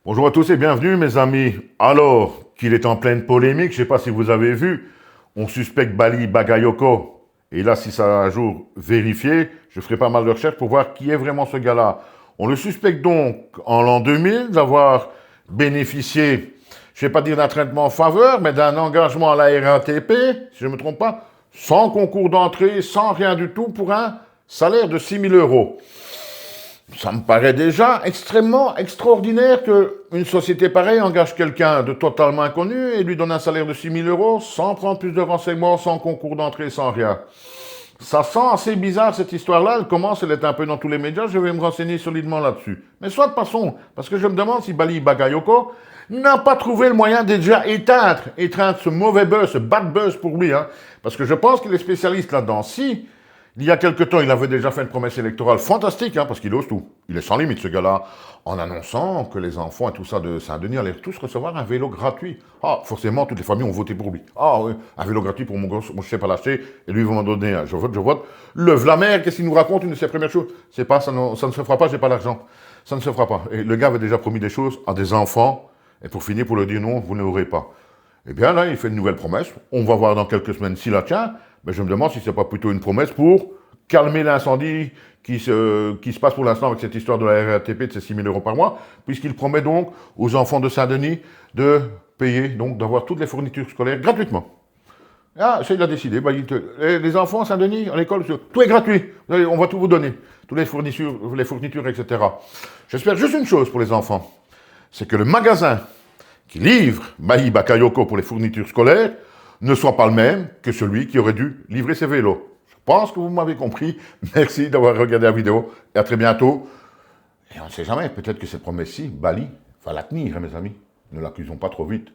Bonjour à tous et bienvenue mes amis. Alors qu'il est en pleine polémique, je ne sais pas si vous avez vu, on suspecte Bali Bagayoko. Et là, si ça a un jour vérifié, je ferai pas mal de recherches pour voir qui est vraiment ce gars-là. On le suspecte donc en l'an 2000 d'avoir bénéficié, je ne vais pas dire d'un traitement en faveur, mais d'un engagement à la RATP, si je ne me trompe pas, sans concours d'entrée, sans rien du tout, pour un salaire de 6 000 euros. Ça me paraît déjà extrêmement extraordinaire qu'une société pareille engage quelqu'un de totalement inconnu et lui donne un salaire de 6 000 euros sans prendre plus de renseignements, sans concours d'entrée, sans rien. Ça sent assez bizarre cette histoire-là, elle commence, elle est un peu dans tous les médias, je vais me renseigner solidement là-dessus. Mais soit passons, parce que je me demande si Bali Bagayoko n'a pas trouvé le moyen de déjà éteindre ce mauvais buzz, ce bad buzz pour lui, hein, parce que je pense qu'il est spécialiste là-dedans. Si il y a quelque temps, il avait déjà fait une promesse électorale fantastique, hein, parce qu'il ose tout. Il est sans limite, ce gars-là, en annonçant que les enfants et tout ça de Saint-Denis allaient tous recevoir un vélo gratuit. Ah, forcément, toutes les familles ont voté pour lui. Ah oui, un vélo gratuit pour mon gosse, moi je ne sais pas l'acheter, et lui, il va m'en donner un. Je vote. Le Vlamer, qu'est-ce qu'il nous raconte? Une de ses premières choses, c'est pas, ça ne se fera pas, j'ai pas l'argent. Ça ne se fera pas. Et le gars avait déjà promis des choses à des enfants, et pour finir, pour leur dire non, vous n'aurez pas. Eh bien là, il fait une nouvelle promesse. On va voir dans quelques semaines s'il la tient. Mais je me demande si ce n'est pas plutôt une promesse pour calmer l'incendie qui se passe pour l'instant avec cette histoire de la RATP de ces 6 000 euros par mois, puisqu'il promet donc aux enfants de Saint-Denis de payer, donc d'avoir toutes les fournitures scolaires gratuitement. Ah, ça il a décidé. Bah, les enfants à Saint-Denis, à l'école, tout est gratuit. On va tout vous donner. Toutes les fournitures, etc. J'espère juste une chose pour les enfants. C'est que le magasin qui livre Bahi Bakayoko pour les fournitures scolaires ne soit pas le même que celui qui aurait dû livrer ses vélos. Je pense que vous m'avez compris. Merci d'avoir regardé la vidéo et à très bientôt. Et on ne sait jamais, peut-être que cette promesse-ci, Bali, va la tenir, hein, mes amis. Ne l'accusons pas trop vite.